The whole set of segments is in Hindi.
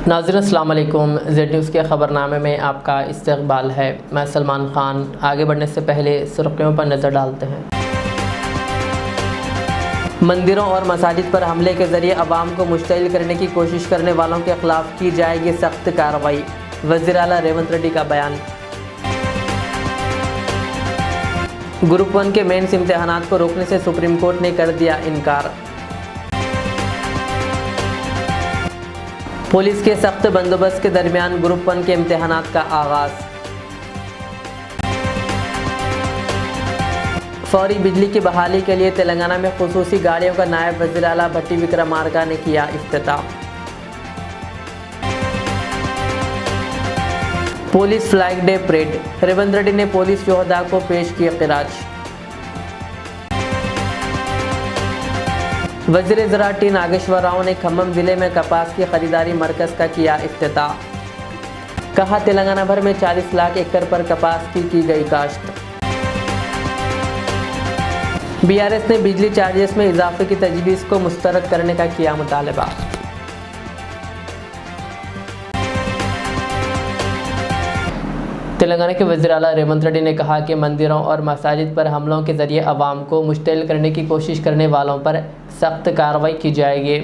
नाज़रीन अस्सलाम वालेकुम। ज़ेड न्यूज़ के ख़बरनामे में आपका इस्तक़बाल है। मैं सलमान ख़ान। आगे बढ़ने से पहले सुर्ख़ियों पर नज़र डालते हैं। मंदिरों और मसाजिद पर हमले के ज़रिए अवाम को मुश्तइल करने की कोशिश करने वालों के ख़िलाफ़ की जाएगी सख्त कार्रवाई। वज़ीर आला रेवंत रेड्डी का बयान। ग्रुप 1 के मेंस इम्तिहानात को रोकने से सुप्रीम कोर्ट ने कर दिया इनकार। पुलिस के सख्त बंदोबस्त के दरमियान ग्रुप 1 के इम्तिहानात का आगाज़। फौरी बिजली की बहाली के लिए तेलंगाना में खुसूसी गाड़ियों का नायब वज़ीर आला भट्टी विक्रमार्का ने किया इफ्तिताह। Police flag day parade. Revanth Reddy ने पुलिस योद्धा को पेश किए खिराज। वज़ीर ज़राअत टी नागेश्वर राव ने खम्मम ज़िले में कपास की खरीदारी मरकज़ का किया इफ्तिताह। कहा, तेलंगाना भर में 40 लाख एकड़ पर कपास की गई काश्त। बीआरएस ने बिजली चार्जेस में इजाफे की तजवीज़ को मुस्तरद करने का किया मुतालबा। तेलंगाना के वज़ीर आला रेवंत रेड्डी ने कहा कि मंदिरों और मसाजिद पर हमलों के ज़रिए अवाम को मुश्तइल करने की कोशिश करने वालों पर सख्त कार्रवाई की जाएगी।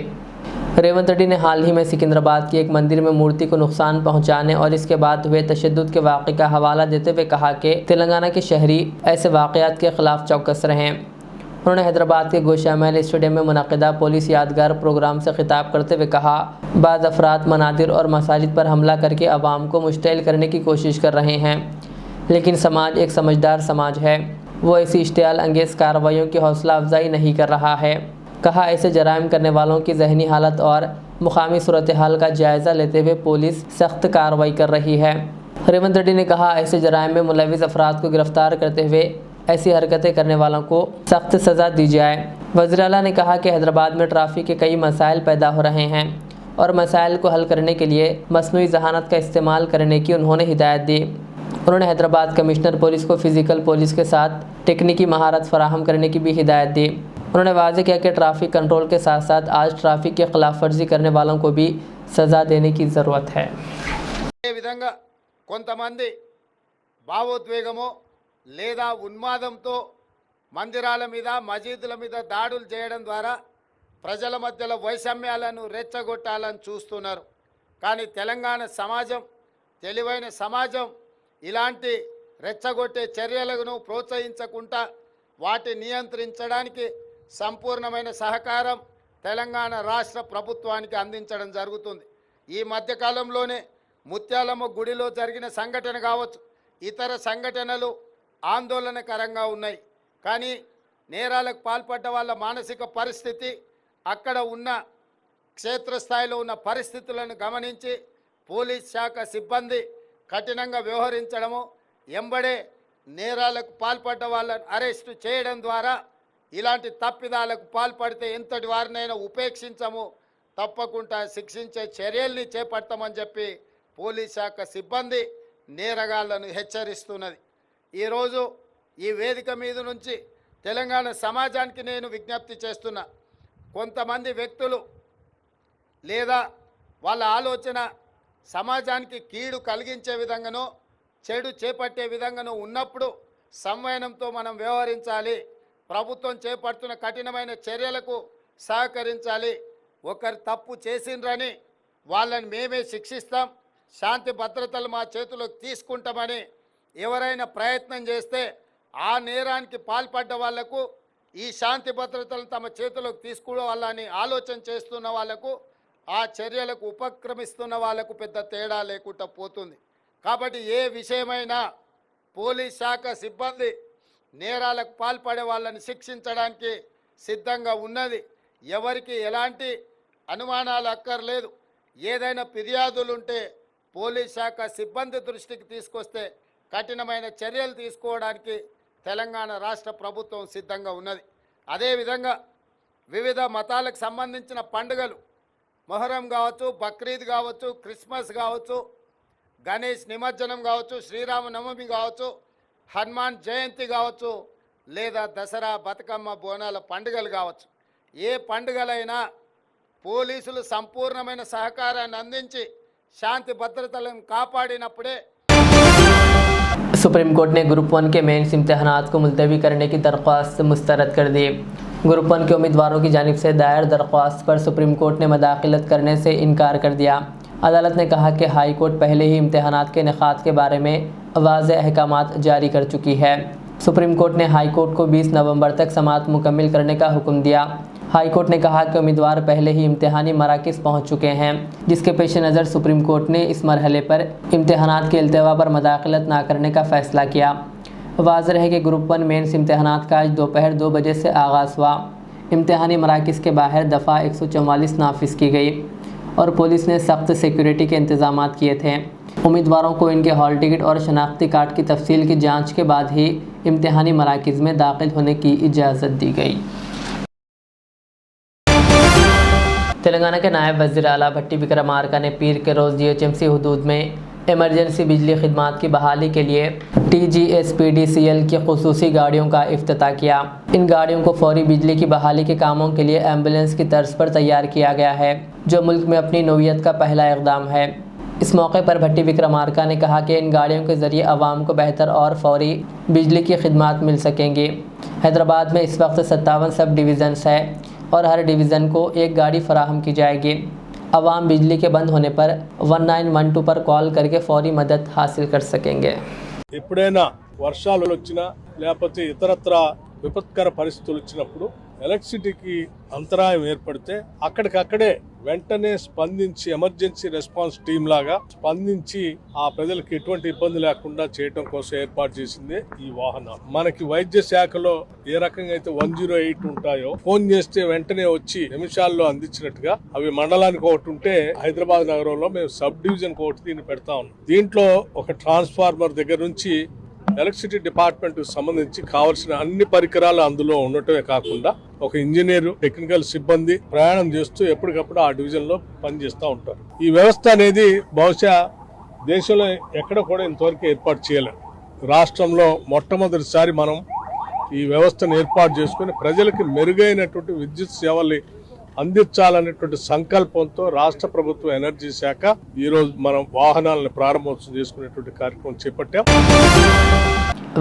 रेवंत रेड्डी ने हाल ही में सिकंदराबाद के एक मंदिर में मूर्ति को नुकसान पहुंचाने और इसके बाद हुए तशद्दुद के वाक़े का हवाला देते हुए कहा कि तेलंगाना के शहरी ऐसे वाक़यात के ख़िलाफ़ चौकस रहें। उन्होंने हैदराबाद के गोशा महल स्टेडियम में मुनक़िदा पुलिस यादगार प्रोग्राम से खिताब करते हुए कहा, बाज़ अफराद मनादिर और मसाजिद पर हमला करके अवाम को मुश्तइल करने की कोशिश कर रहे हैं, लेकिन समाज एक समझदार समाज है, वो ऐसी इश्तियाल अंगेज़ कार्रवाइयों की हौसला अफजाई नहीं कर रहा है। कहा, ऐसे जराइम करने वालों की जहनी हालत और मुकामी सूरत हाल का जायज़ा लेते हुए पुलिस सख्त कार्रवाई कर रही है। रेवंत रेड्डी ने कहा, ऐसे जराइम में मुलविस अफराद को गिरफ्तार करते हुए ऐसी हरकतें करने वालों को सख्त सज़ा दी जाए। वज़ीर आला ने कहा कि हैदराबाद में ट्रैफिक के कई मसाइल पैदा हो रहे हैं और मसाइल को हल करने के लिए मसनूई जहानत का इस्तेमाल करने की उन्होंने हिदायत दी। उन्होंने हैदराबाद कमिश्नर पुलिस को फ़िज़िकल पुलिस के साथ टेक्निकी महारत फराहम करने की भी हिदायत दी। उन्होंने वाज़ेह किया कि ट्रैफिक कंट्रोल के साथ साथ आज ट्रैफिक की खिलाफ वर्जी करने वालों को भी सज़ा देने की ज़रूरत है। లేదా ఉన్మాదంతో మందిరాల మీద మసీదుల మీద దాడులు చేయడం ద్వారా ప్రజల మధ్యలో వైషమ్యాలను రెచ్చగొట్టాలని చూస్తున్నారు. కానీ తెలంగాణ సమాజం తెలివైన సమాజం ఇలాంటి రెచ్చగొట్టే చర్యలను ప్రోత్సహించకుండా వాటి నియంత్రించడానికి సంపూర్ణమైన సహకారం తెలంగాణ రాష్ట్ర ప్రభుత్వానికి అందించడం జరుగుతుంది. ఈ మధ్య కాలంలోనే ముత్యాలమ్మ గుడిలో జరిగిన సంఘటన కావచ్చు, ఇతర సంఘటనలు ఆందోళనకరంగా ఉన్నాయి. కానీ నేరాలకు పాల్పడ్డ వాళ్ళ మానసిక పరిస్థితి, అక్కడ ఉన్న క్షేత్రస్థాయిలో ఉన్న పరిస్థితులను గమనించి పోలీస్ శాఖ సిబ్బంది కఠినంగా వ్యవహరించడము, ఎంబడే నేరాలకు పాల్పడ్డ వాళ్ళని అరెస్టు చేయడం ద్వారా ఇలాంటి తప్పిదాలకు పాల్పడితే ఎంతటి వారినైనా ఉపేక్షించము, తప్పకుండా శిక్షించే చర్యల్ని చేపడతామని చెప్పి పోలీస్ శాఖ సిబ్బంది నేరగాళ్లను హెచ్చరిస్తున్నది. ఈరోజు ఈ వేదిక మీద నుంచి తెలంగాణ సమాజానికి నేను విజ్ఞప్తి చేస్తున్నా, కొంతమంది వ్యక్తులు లేదా వాళ్ళ ఆలోచన సమాజానికి కీడు కలిగించే విధంగానో చెడు చేపట్టే విధంగానో ఉన్నప్పుడు సంవయనంతో మనం వ్యవహరించాలి. ప్రభుత్వం చేపడుతున్న కఠినమైన చర్యలకు సహకరించాలి. ఒకరు తప్పు చేసిండ్రని వాళ్ళని మేమే శిక్షిస్తాం, శాంతి భద్రతలు మా చేతిలోకి తీసుకుంటామని ఎవరైనా ప్రయత్నం చేస్తే ఆ నేరానికి పాల్పడ్డ వాళ్లకు ఈ శాంతి భద్రతలను తమ చేతిలోకి తీసుకోవాలని ఆలోచన చేస్తున్న వాళ్లకు, ఆ చర్యలకు ఉపక్రమిస్తున్న వాళ్లకు పెద్ద తేడా లేకుండా పోతుంది. కాబట్టి ఏ విషయమైనా పోలీస్ శాఖ సిబ్బంది నేరాలకు పాల్పడే వాళ్ళని శిక్షించడానికి సిద్ధంగా ఉన్నది. ఎవరికి ఎలాంటి అనుమానాలు అక్కర్లేదు. ఏదైనా ఫిర్యాదులుంటే పోలీస్ శాఖ సిబ్బంది దృష్టికి తీసుకొస్తే కఠినమైన చర్యలు తీసుకోవడానికి తెలంగాణ రాష్ట్ర ప్రభుత్వం సిద్ధంగా ఉన్నది. అదేవిధంగా వివిధ మతాలకు సంబంధించిన పండుగలు, మొహరం కావచ్చు, బక్రీద్ కావచ్చు, క్రిస్మస్ కావచ్చు, గణేష్ నిమజ్జనం కావచ్చు, శ్రీరామనవమి కావచ్చు, హనుమాన్ జయంతి కావచ్చు, లేదా దసరా, బతుకమ్మ, బోనాల పండుగలు కావచ్చు, ఏ పండుగలైనా పోలీసులు సంపూర్ణమైన సహకారాన్ని అందించి శాంతి భద్రతలను కాపాడినప్పుడే सुप्रीम कोर्ट ने ग्रुप 1 के मेंस इम्तहानात को मुलतवी करने की दरख्वास्त मुस्तरद कर दी। ग्रुप 1 के उम्मीदवारों की जानिब से दायर दरख्वास्त पर सुप्रीम कोर्ट ने मदाखलत करने से इनकार कर दिया। अदालत ने कहा कि हाई कोर्ट पहले ही इम्तहानात के इनेकाद के बारे में वाज़ेह अहकामात जारी कर चुकी है। सुप्रीम कोर्ट ने हाई कोर्ट को 20 नवंबर तक समाअत मुकम्मिल करने का हुक्म दिया। हाई कोर्ट ने कहा कि उम्मीदवार पहले ही इम्तहानी मराकिज़ पहुँच चुके हैं, जिसके पेश नज़र सुप्रीम कोर्ट ने इस मरहले पर इम्तहानात के इल्तवा पर मदाखलत ना करने का फ़ैसला किया। वाज़ेह है कि ग्रुप 1 मेंस इम्तहानात का आज दोपहर 2 बजे से आगाज़ हुआ। इम्तहानी मराकिज़ के बाहर दफ़ा 144 नाफिज की गई और पुलिस ने सख्त सिक्योरिटी के इंतज़ाम किए थे। उम्मीदवारों को इनके हॉल टिकट और शनाख्ती कार्ड की तफसील की जाँच के बाद ही इम्तहानी मराकिज़ में दाखिल होने की इजाज़त दी गई। तेलंगाना के नायब वज़ीर आला भट्टी विक्रमार्का ने पीर के रोज़ GHMC हदूद में इमरजेंसी बिजली खिदमात की बहाली के लिए TGSPDCL की खुसूसी गाड़ियों का इफ्तिताह किया। इन गाड़ियों को फौरी बिजली की बहाली के कामों के लिए एम्बुलेंस की तर्ज पर तैयार किया गया है, जो मुल्क में अपनी नौइयत का पहला इक़दाम है। इस मौके पर भट्टी विक्रमार्का ने कहा कि इन गाड़ियों के ज़रिए आवाम को बेहतर और फौरी बिजली की खिदमात मिल सकेंगी। हैदराबाद में इस वक्त 57 सब डिवीज़न्स है और हर डिवीज़न को एक गाड़ी फराहम की जाएगी। आवाम बिजली के बंद होने पर 1912 पर कॉल करके फौरी मदद हासिल कर सकेंगे। ఎప్పుడైనా వర్షాలు వచ్చినా లేకపోతే ఇతరత్ర విపత్కర పరిస్థితులు వచ్చినప్పుడు ఎలక్ట్రిసిటీకి అంతరాయం ఏర్పడితే అక్కడికక్కడే వెంటనే స్పందించి ఎమర్జెన్సీ రెస్పాన్స్ టీమ్ లాగా స్పందించి ఆ ప్రజలకు ఎటువంటి ఇబ్బంది లేకుండా చేయడం కోసం ఏర్పాటు చేసింది ఈ వాహనం. మనకి వైద్య శాఖలో ఏ రకంగా అయితే 108 ఉంటాయో ఫోన్ చేస్తే వెంటనే వచ్చి నిమిషాల్లో అందించినట్టుగా అవి మండలానికి ఒకటి ఉంటే హైదరాబాద్ నగరంలో మేము సబ్ డివిజన్ ఒకటి దీన్ని పెడతా ఉన్నాం. దీంట్లో ఒక ట్రాన్స్ఫార్మర్ దగ్గర నుంచి ఎలక్ట్రిసిటీ డిపార్ట్మెంట్ కు సంబంధించి కావాల్సిన అన్ని పరికరాలు అందులో ఉండటమే కాకుండా ఒక ఇంజనీరు, టెక్నికల్ సిబ్బంది ప్రయాణం చేస్తూ ఎప్పటికప్పుడు ఆ డివిజన్ లో పనిచేస్తూ ఉంటారు. ఈ వ్యవస్థ అనేది బహుశా దేశంలో ఎక్కడ కూడా ఇంతవరకు ఏర్పాటు చేయలేదు. రాష్ట్రంలో మొట్టమొదటిసారి మనం ఈ వ్యవస్థను ఏర్పాటు చేసుకుని ప్రజలకు మెరుగైనటువంటి విద్యుత్ సేవల్ని అందించాలనేటువంటి సంకల్పంతో రాష్ట్ర ప్రభుత్వ ఎనర్జీ శాఖ ఈ రోజు మనం వాహనాలను ప్రారంభోత్సవం చేసుకునేటువంటి కార్యక్రమం చేపట్టాం.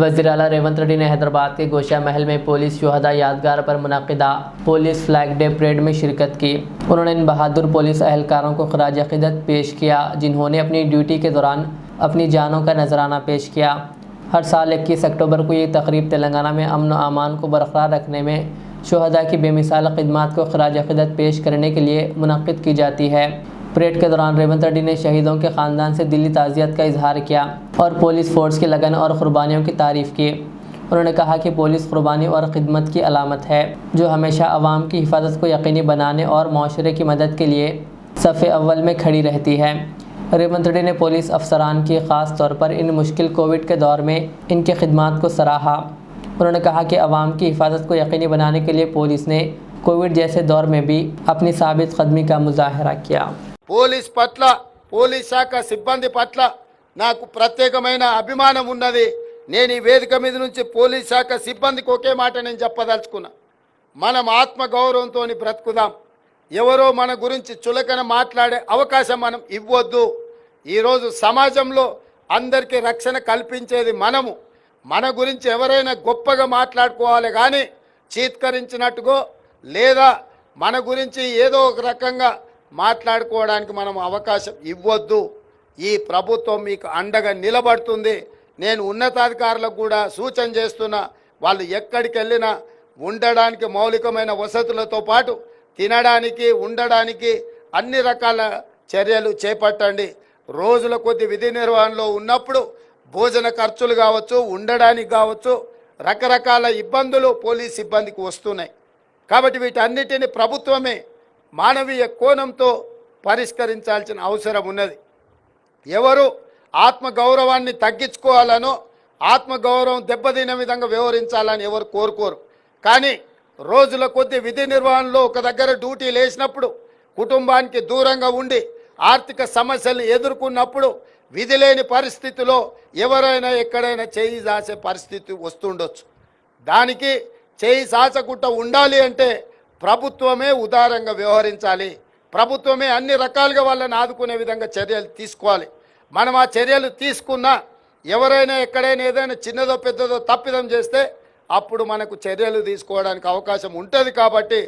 वज़ीर आला रेवंत रेड्डी ने हैदराबाद के गोशा महल में पुलिस शुहदा यादगार पर मुनक़िदा पुलिस फ्लैग डे परेड में शिरकत की। उन्होंने इन बहादुर पुलिस अहलकारों को खराज अक़ीदत पेश किया, जिन्होंने अपनी ड्यूटी के दौरान अपनी जानों का नजराना पेश किया। हर साल 21 अक्टूबर को ये तकरीब तेलंगाना में अमन व अमान को बरकरार रखने में शुहदा की बेमिसाल खिदमात को खराज अक़ीदत पेश करने के लिए मुनक़्क़िद की जाती है। परेड के दौरान रेवंत रेड्डी ने शहीदों के ख़ानदान से दिली ताज़ियत का इजहार किया और पुलिस फ़ोर्स की लगन और क़ुरबानियों की तारीफ़ की। उन्होंने कहा कि पुलिस क़ुरबानी और ख़िदमत की अलामत है, जो हमेशा आवाम की हिफाजत को यकीनी बनाने और माशरे की मदद के लिए सफ़े अव्वल में खड़ी रहती है। रेवंत रेड्डी ने पुलिस अफसरान की ख़ास तौर पर इन मुश्किल कोविड के दौर में इनकी खिदमात को सराहा। उन्होंने कहा कि आवाम की हिफाजत को यकीनी बनाने के लिए पुलिस ने कोविड जैसे दौर में भी अपनी साबित कदमी का मुजाहरा किया। పోలీస్ పట్ల, పోలీస్ శాఖ సిబ్బంది పట్ల నాకు ప్రత్యేకమైన అభిమానం ఉన్నది. నేను ఈ వేదిక మీద నుంచి పోలీస్ శాఖ సిబ్బందికి ఒకే మాట నేను చెప్పదలుచుకున్నా. మనం ఆత్మగౌరవంతో బ్రతుకుదాం. ఎవరో మన గురించి చులకన మాట్లాడే అవకాశం మనం ఇవ్వద్దు. ఈరోజు సమాజంలో అందరికీ రక్షణ కల్పించేది మనము. మన గురించి ఎవరైనా గొప్పగా మాట్లాడుకోవాలి కానీ చీత్కరించినట్టుగో లేదా మన గురించి ఏదో ఒక రకంగా మాట్లాడుకోవడానికి మనం అవకాశం ఇవ్వద్దు. ఈ ప్రభుత్వం మీకు అండగా నిలబడుతుంది. నేను ఉన్నతాధికారులకు కూడా సూచన చేస్తున్నా, వాళ్ళు ఎక్కడికి వెళ్ళినా ఉండడానికి మౌలికమైన వసతులతో పాటు తినడానికి, ఉండడానికి అన్ని రకాల చర్యలు చేపట్టండి. రోజుల కొద్ది విధి నిర్వహణలో ఉన్నప్పుడు భోజన ఖర్చులు కావచ్చు, ఉండడానికి కావచ్చు, రకరకాల ఇబ్బందులు పోలీస్ సిబ్బందికి వస్తున్నాయి. కాబట్టి వీటన్నిటిని ప్రభుత్వమే మానవీయ కోణంతో పరిష్కరించాల్సిన అవసరం ఉన్నది. ఎవరు ఆత్మగౌరవాన్ని తగ్గించుకోవాలనో, ఆత్మగౌరవం దెబ్బతినే విధంగా వ్యవహరించాలని ఎవరు కోరుకోరు. కానీ రోజుల కొద్ది విధి నిర్వహణలో ఒక దగ్గర డ్యూటీలు వేసినప్పుడు, కుటుంబానికి దూరంగా ఉండి ఆర్థిక సమస్యలను ఎదుర్కొన్నప్పుడు విధి లేని పరిస్థితిలో ఎవరైనా ఎక్కడైనా చేయి దాచే పరిస్థితి వస్తుండొచ్చు. దానికి చేయి సాచకుండా ఉండాలి అంటే ప్రభుత్వమే ఉదారంగా వ్యవహరించాలి. ప్రభుత్వమే అన్ని రకాలుగా వాళ్ళని ఆదుకునే విధంగా చర్యలు తీసుకోవాలి. మనం ఆ చర్యలు తీసుకున్నా ఎవరైనా ఎక్కడైనా ఏదైనా చిన్నదో పెద్దదో తప్పిదం చేస్తే అప్పుడు మనకు చర్యలు తీసుకోవడానికి అవకాశం ఉంటుంది. కాబట్టి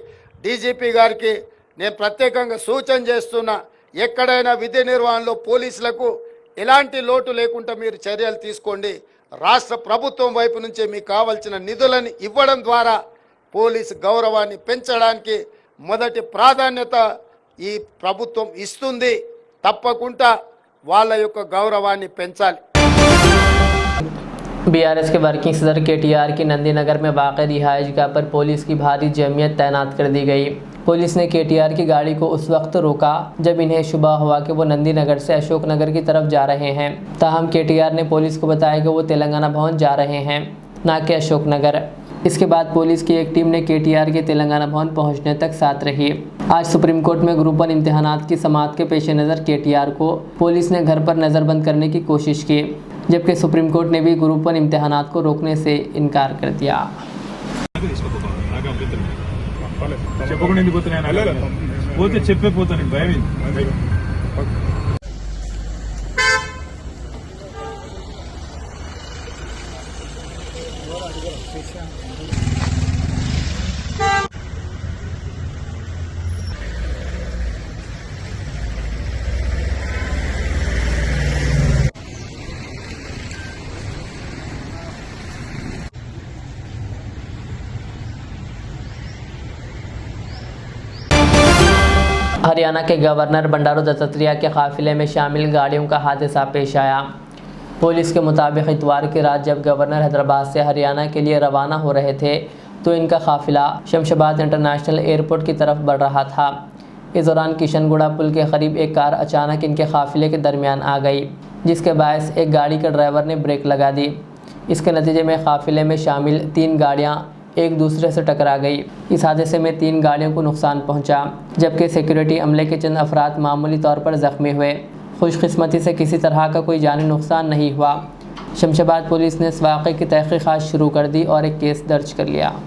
డీజీపీ గారికి నేను ప్రత్యేకంగా సూచన చేస్తున్నా, ఎక్కడైనా విధి నిర్వహణలో పోలీసులకు ఎలాంటి లోటు లేకుండా మీరు చర్యలు తీసుకోండి. రాష్ట్ర ప్రభుత్వం వైపు నుంచి మీకు కావాల్సిన నిధులను ఇవ్వడం ద్వారా పోలీసు గౌరవాన్ని పెంచడానికి మొదటి ప్రాధాన్యత ఈ ప్రభుత్వం ఇస్తుంది. తప్పకుండా వాళ్ళ యొక్క గౌరవాన్ని పెంచాలి. बीआरएस के वर्किंग सदर केटीआर की नंदी नगर में वाक़ रिहाइशगाह पर पुलिस की भारी जमयत तैनात कर दी गई। पुलिस ने केटीआर की गाड़ी को उस वक्त रोका जब इन्हें शुबा हुआ कि वो नंदी नगर से अशोक नगर की तरफ जा रहे हैं। ताहम केटीआर ने पुलिस को बताया कि वो तेलंगाना भवन जा रहे हैं, ना कि अशोक नगर। इसके बाद पुलिस की एक टीम ने केटीआर के तेलंगाना भवन पहुंचने तक साथ रही। आज सुप्रीम कोर्ट में ग्रुप 1 इम्तिहानात की समाअत के पेश नज़र केटीआर को पुलिस ने घर पर नज़रबंद करने की कोशिश की, जबकि सुप्रीम कोर्ट ने भी ग्रुप 1 इम्तिहानात को रोकने से इनकार कर दिया। हरियाणा के गवर्नर बंडारू दत्तात्रेय के काफिले में शामिल गाड़ियों का हादसा पेश आया। पुलिस के मुताबिक इतवार की रात जब गवर्नर हैदराबाद से हरियाणा के लिए रवाना हो रहे थे तो इनका काफिला शमशाबाद इंटरनेशनल एयरपोर्ट की तरफ बढ़ रहा था। इस दौरान किशनगुड़ा पुल के करीब एक कार अचानक इनके काफिले के दरमियान आ गई, जिसके बायस एक गाड़ी के ड्राइवर ने ब्रेक लगा दी। इसके नतीजे में काफिले में शामिल 3 गाड़ियाँ एक दूसरे से टकरा गई। इस हादसे में 3 गाड़ियों को नुकसान पहुंचा, जबकि सिक्योरिटी अमले के चंद अफराद मामूली तौर पर ज़ख्मी हुए। खुशकिस्मती से किसी तरह का कोई जानी नुकसान नहीं हुआ। शमशाबाद पुलिस ने इस वाक़े की तहक़ीक़ात शुरू कर दी और एक केस दर्ज कर लिया।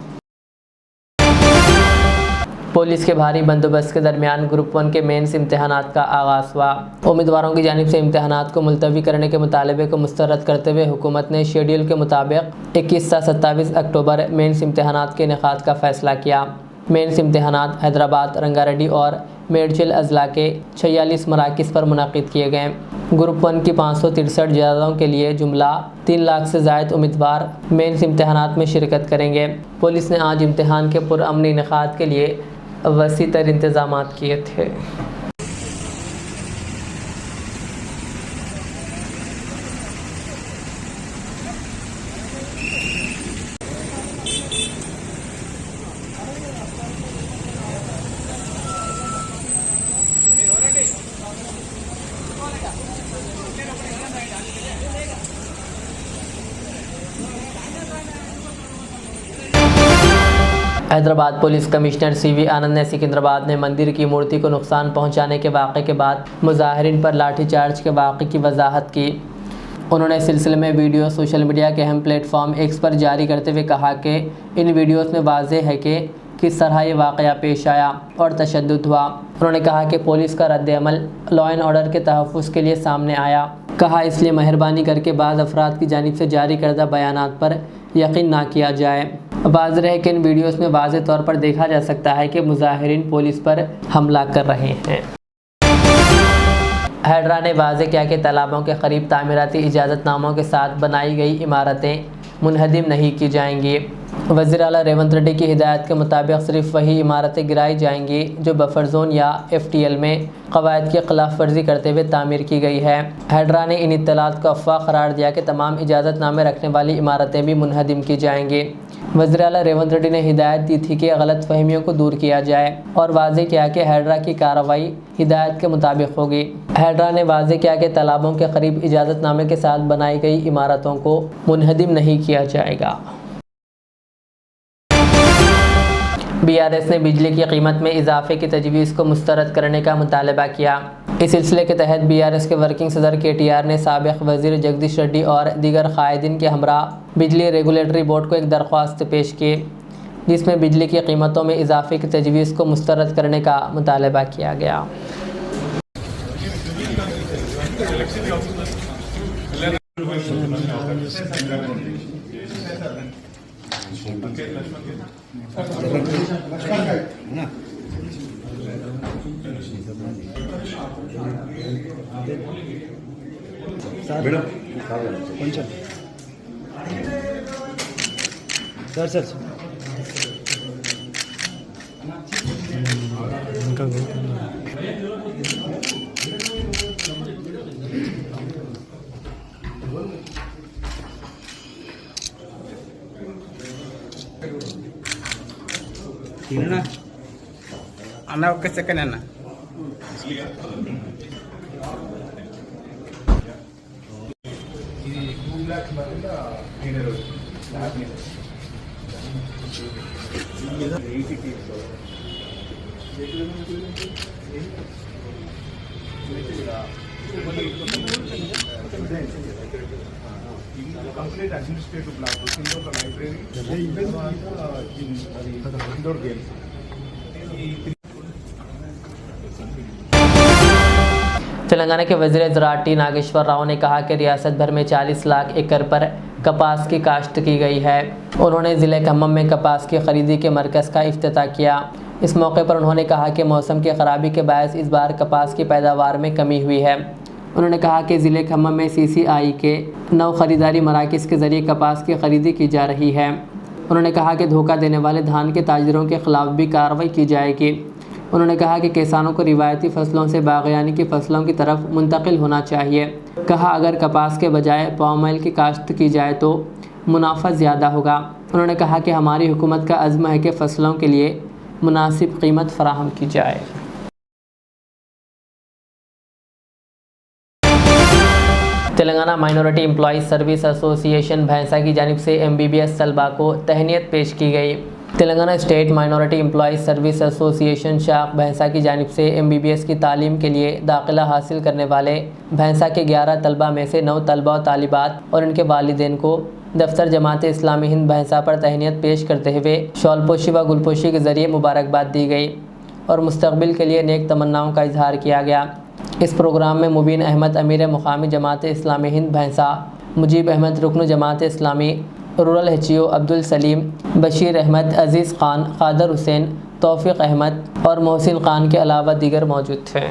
पुलिस के भारी बंदोबस्त के दरमियान ग्रुप 1 के मेंस इम्तिहानात का आगाज़ हुआ। उम्मीदवारों की जानिब से इम्तिहानात को मुलतवी करने के मुतालबे को मुस्तरद करते हुए हुकूमत ने शेड्यूल के मुताबिक 21 से 27 अक्टूबर मेंस इम्तिहानात के इनेकाद का फ़ैसला किया। मेंस इम्तिहानात हैदराबाद, रंगारेड्डी और मेडचल अजला के 46 मराकिज़ पर मुनक़िद किए गए। ग्रुप 1 की 563 जगहों के लिए जुमला 3 लाख से ज़ायद उम्मीदवार मेंस इम्तिहानात में शिरकत करेंगे। पुलिस ने आज इम्तिहान के पुरअमन इनेकाद के लिए वसी तर इंतज़ामात किए थे। हैदराबाद पुलिस कमिश्नर CV आनंद ने सिकंदराबाद में मंदिर की मूर्ति को नुकसान पहुंचाने के वाक़े के बाद मुजाहिरीन पर लाठीचार्ज के वाक़े की वजाहत की। उन्होंने इस सिलसिले में वीडियो सोशल मीडिया के अहम प्लेटफॉर्म X पर जारी करते हुए कहा कि इन वीडियोस में वाज़ेह है कि किस तरह ये वाक़या पेश आया और तशद्दुद हुआ। उन्होंने कहा कि पुलिस का रद्द-ए-अमल लॉ एंड ऑर्डर के तहफ़्फ़ुज़ के लिए सामने आया। कहा इसलिए मेहरबानी करके बाज़ अफराद की जानिब से जारी करदा बयानात पर यकीन ना किया जाए। वाज़ेह है कि इन वीडियोस में वाज़ेह तौर पर देखा जा सकता है कि मुजाहिरीन पुलिस पर हमला कर रहे हैं। हैडरा ने वाज़ेह किया कि तालाबों के करीब तामीराती इजाज़तनामों के साथ बनाई गई इमारतें मुनहदिम नहीं की जाएंगी। वज़ीर आला रेवंत रेड्डी की हिदायत के मुताबिक सिर्फ वही इमारतें गिराई जाएंगी जो बफर जोन या FTL में क़वायद की खिलाफ वर्जी करते हुए तामीर की गई है। हैडरा ने इन इत्तलात को अफवाह करार दिया कि तमाम इजाज़तनामे रखने वाली इमारतें भी मुनहदिम की जाएंगी। वज़ीर आला रेवंत रेड्डी ने हिदायत दी थी कि गलत फहमियों को दूर किया जाए और वाज़ेह किया कि हैडरा की कार्रवाई हिदायत के मुताबिक होगी। हैडरा ने वाज़ेह किया कि तालाबों के करीब इजाज़तनामे के साथ बनाई गई इमारतों को मुनहदिम नहीं किया जाएगा। BRS ने बिजली की कीमत में इजाफे की तजवीज़ को मुस्तरद करने का मुतालबा किया। इस सिलसिले के तहत BRS के वर्किंग सदर KTR ने साबिक़ वज़ीर जगदीश रेड्डी और दीगर कायदीन के हमरा बिजली रेगुलेटरी बोर्ड को एक दरख्वास्त पेश की। जिसमें बिजली की कीमतों में इजाफे की तजवीज़ को मुस्तरद करने का मुतालबा किया गया। కొంచెం సార్ ఇంకా అన్న ఒక్క సెకండ్ అన్న కంప్లీట్ అడ్మినిస్ట్రేటివ్ బ్లాక్ కింద ఒక లైబ్రరీ ఇండోర్ గేమ్స్. तेलंगाना के वज़ीर ज़राअत टी नागेश्वर राव ने कहा कि रियासत भर में 40 लाख एकड़ पर कपास की काश्त की गई है। उन्होंने ज़िले खम्मम में कपास की खरीदी के मरकज़ का इफ्तिताह किया। इस मौके पर उन्होंने कहा कि मौसम की ख़राबी के बायस इस बार कपास की पैदावार में कमी हुई है। उन्होंने कहा कि ज़िले खम्मम में CCI के 9 ख़रीदारी मराकज़ के ज़रिए कपास की खरीदी की जा रही है। उन्होंने कहा कि धोखा देने वाले धान के ताजरों के ख़िलाफ़ भी कार्रवाई की जाएगी। उन्होंने कहा कि किसानों को रिवायती फसलों से बागयानी की फसलों की तरफ मुंतकिल होना चाहिए। कहा अगर कपास के बजाय पाम ऑयल की काश्त की जाए तो मुनाफा ज़्यादा होगा। उन्होंने कहा कि हमारी हुकूमत का अज़्म है कि फ़सलों के लिए मुनासिब कीमत फराहम की जाए। Telangana minority employees service association भैंसा की जानिब से MBBS तलबा को तहनीत पेश की गई। Telangana state minority employees service association शाख भैंसा की जानिब से MBBS की तालीम के लिए दाखिला हासिल करने वाले भैंसा के 11 तलबा में से 9 तलबा और तालिबात और उनके वालिदैन को दफ्तर जमात इस्लामी हिंद भैंसा पर तहनीत पेश करते हुए शॉलपोशी व गुलपोशी के ज़रिए मुबारकबाद दी गई और मुस्तकबिल के लिए नेक तमन्नाओं का इजहार किया गया। इस प्रोग्राम में मुबीन अहमद अमीर मुकामी जमात इस्लामी हिंद भैंसा, मुजीब अहमद रुकन जमात इस्लामी रूरल HO अब्दुल सलीम, बशीर अहमद, अज़ीज़ ख़ान, क़ादर हुसैन, तौफ़ीक़ अहमद और मोहसिन ख़ान के अलावा दीगर मौजूद थे।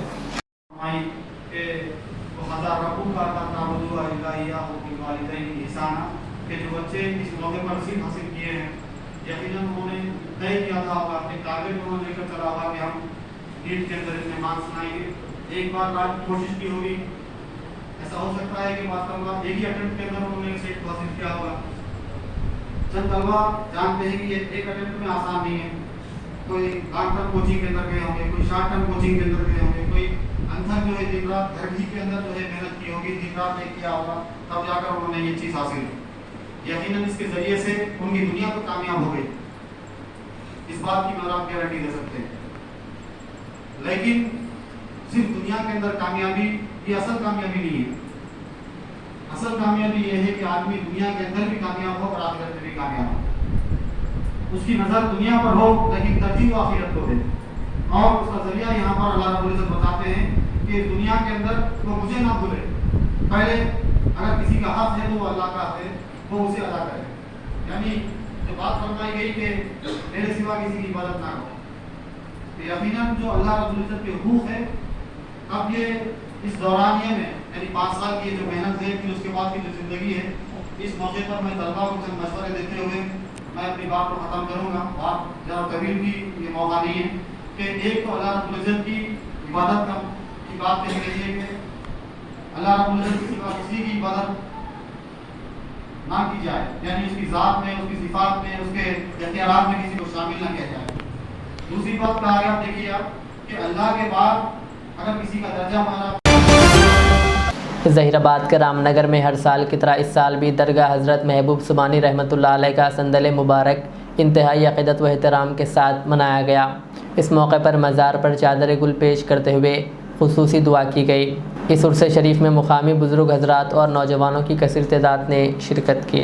एक बार कोशिश की होगी, ऐसा हो सकता है कि वास्तव में एक ही अटेम्प्ट के अंदर उन्होंने सीट हासिल किया होगा। चंद तलबा जानते हैं कि ये एक अटेम्प्ट में आसान नहीं है। कोई लॉन्ग टर्म कोचिंग के अंदर गए होंगे, कोई शॉर्ट टर्म कोचिंग के अंदर गए होंगे, कोई अंतर जो है दिन रात घर ही के अंदर जो है मेहनत की होगी, दिन रात नहीं किया होगा, तब जाकर उन्होंने ये चीज़ हासिल की। यकीनन इसके जरिए से उनकी दुनिया तो कामयाब हो गई, इस बात की मैं आप गारंटी दे सकते हैं। लेकिन सिर्फ दुनिया के अंदर कामयाबी ये असल कामयाबी नहीं है। असल कामयाबी ये है कि आदमी दुनिया के अंदर भी कामयाब हो और आखिरत में भी कामयाब हो। उसकी नज़र दुनिया पर हो लेकिन तरजीह आखिरत को दे। और उसका जरिया यहाँ पर अल्लाह रब्बुल इज़्ज़त बताते हैं कि दुनिया के अंदर वो मुझे ना भूले, पहले अगर किसी का हक है तो वो अल्लाह का है, वो उसे अदा करे। यानी जो बात फरमाई गई कि मेरे सिवा किसी की इबादत ना करो, तो यकीनन जो अल्लाह रब्बुल इज़्ज़त के हुकूक है, अब ये इस दौरानिए में यानी 5 साल की जो मेहनत है फिर उसके बाद की जो ज़िंदगी है, इस मौके पर मैं तलबा को चंद मशवरे देते हुए मैं अपनी बात को ख़त्म करूँगा। बात ज़रा तवील भी ये मौका नहीं है कि एक तो अल्लाह रब्बुल इज़्ज़त की इबादत की बात कही गई है कि अल्लाह रब्बुल इज़्ज़त के सिवा किसी की इबादत ना की जाए, यानी उसकी ज़ात में, उसकी सिफात में, उसके इख्तियारात में किसी को शामिल ना किया जाए। दूसरी बात कहा गया, देखिए आप कि अल्लाह के बाद अगर किसी का दर्जा माना। ज़हीराबाद के रामनगर में हर साल की तरह इस साल भी दरगाह हज़रत महबूब सुबानी रहमतुल्लाह अलैह का संदल मुबारक इंतहाई अक़ीदत व एहतराम के साथ मनाया गया। इस मौके पर मज़ार पर चादर गुल पेश करते हुए खुसूसी दुआ की गई। इस उर्स शरीफ में मुकामी बुज़ुर्ग हज़रात और नौजवानों की कसीर तादाद ने शिरकत की।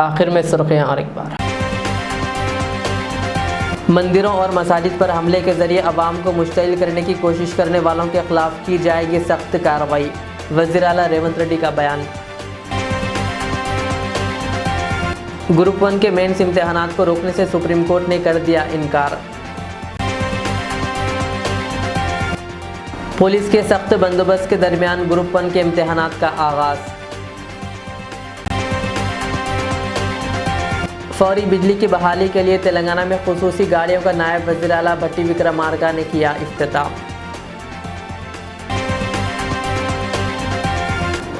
आखिर में सुर्खियां और एक बार। मंदिरों और मसाजिद पर हमले के जरिए अवाम को मुश्तइल करने की कोशिश करने वालों के खिलाफ की जाएगी सख्त कार्रवाई, वज़ीर आला रेवंत रेड्डी का बयान। ग्रुप 1 के मेंस इम्तिहानात को रोकने से सुप्रीम कोर्ट ने कर दिया इनकार। पुलिस के सख्त बंदोबस्त के दरमियान ग्रुप 1 के इम्तिहानात का आगाज। फौरी बिजली की बहाली के लिए तेलंगाना में खुसूसी गाड़ियों का नायब वज़ीर आला भट्टी विक्रमार्का ने किया इफ्तिताह।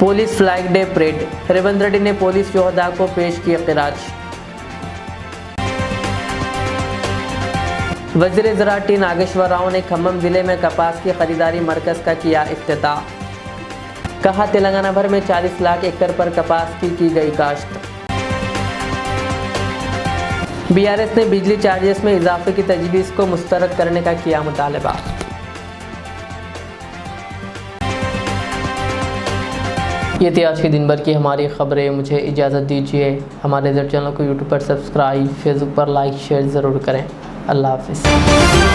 Police flag day parade, Revanth Reddy ने पुलिस योद्धा को पेश किया खिराज। वज़ीर ज़राअत टी नागेश्वर राव ने खम्मम जिले में कपास की खरीदारी मरकज़ का किया इफ्तिताह। कहा तेलंगाना भर में 40 लाख एकड़ पर कपास की गई काश्त। बीआरएस ने बिजली चार्जेस में इजाफे की तजवीज़ को मुस्तरद करने का किया मुतालबा। ये थी आज के दिन भर की हमारी खबरें। मुझे इजाज़त दीजिए। हमारे चैनल को यूट्यूब पर सब्सक्राइब, फेसबुक पर लाइक शेयर ज़रूर करें। अल्लाह हाफ़िज़।